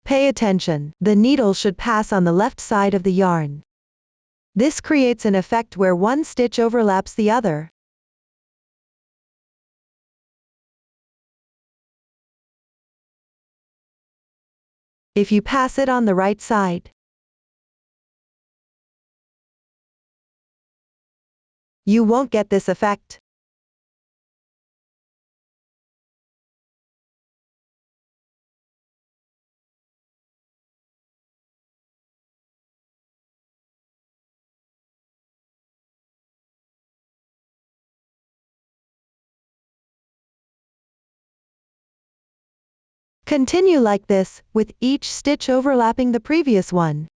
Pay attention, the needle should pass on the left side of the yarn. This creates an effect where one stitch overlaps the other. If you pass it on the right side, you won't get this effect. Continue like this, with each stitch overlapping the previous one.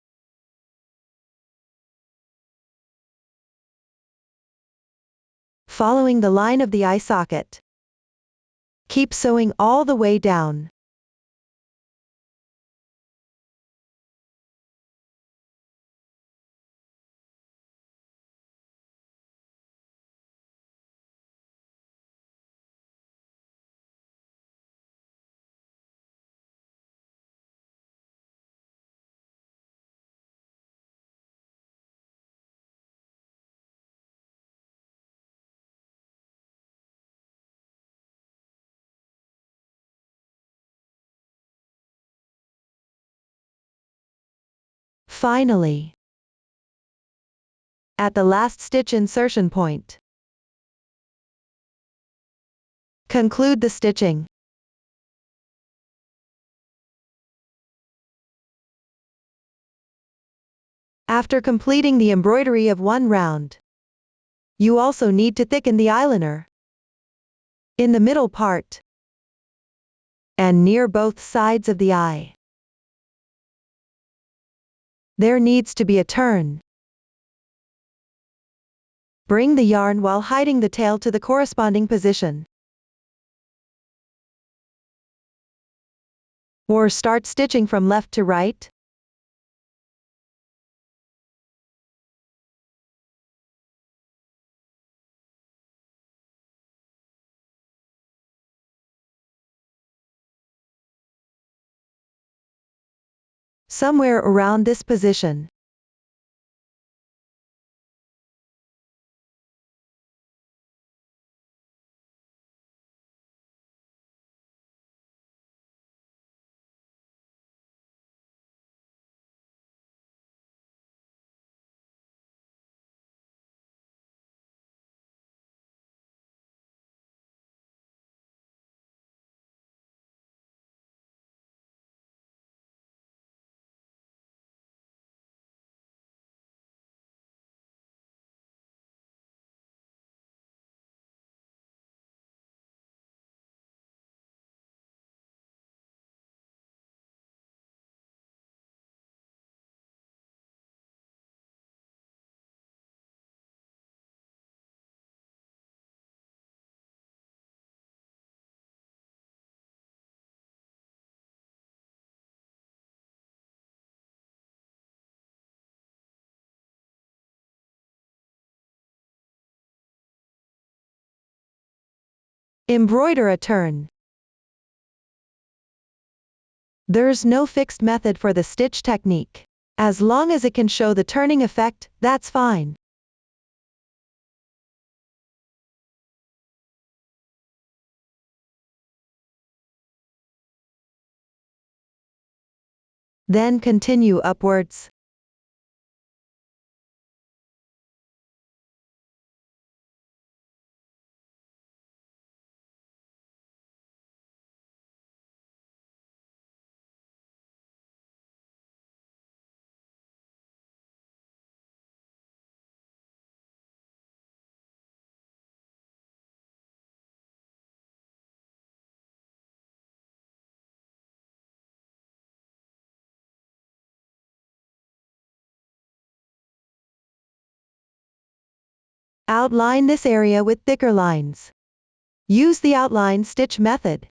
Following the line of the eye socket. Keep sewing all the way down. Finally, at the last stitch insertion point, conclude the stitching. After completing the embroidery of one round, you also need to thicken the eyeliner in the middle part and near both sides of the eye. There needs to be a turn. Bring the yarn while hiding the tail to the corresponding position. Or start stitching from left to right. Somewhere around this position. Embroider a turn. There's no fixed method for the stitch technique. As long as it can show the turning effect, that's fine. Then continue upwards. Outline this area with thicker lines. Use the outline stitch method.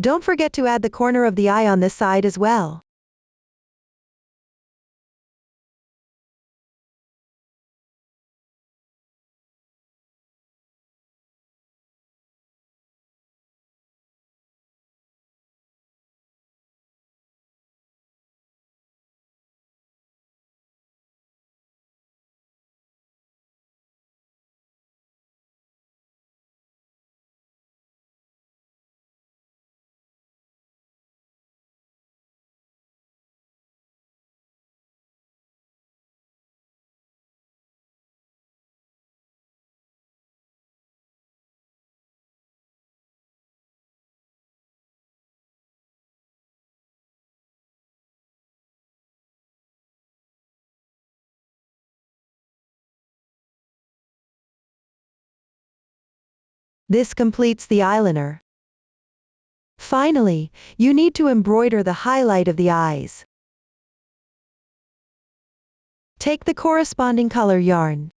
Don't forget to add the corner of the eye on this side as well. This completes the eyeliner. Finally, you need to embroider the highlight of the eyes. Take the corresponding color yarn.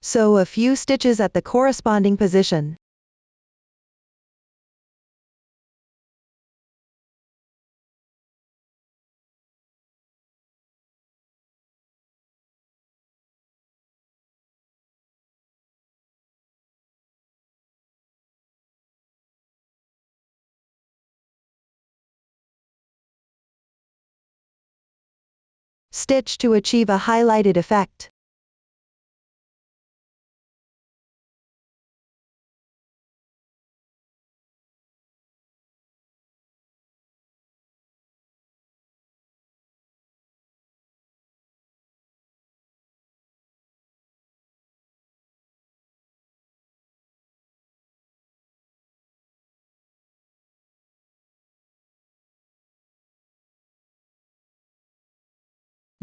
Sew a few stitches at the corresponding position. Stitch to achieve a highlighted effect.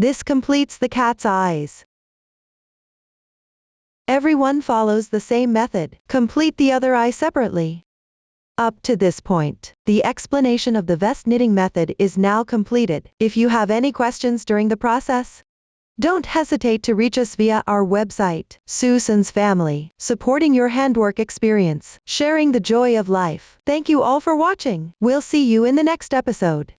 This completes the cat's eyes. Everyone follows the same method. Complete the other eye separately. Up to this point, the explanation of the vest knitting method is now completed. If you have any questions during the process, don't hesitate to reach us via our website. Susan's Family, supporting your handwork experience, sharing the joy of life. Thank you all for watching. We'll see you in the next episode.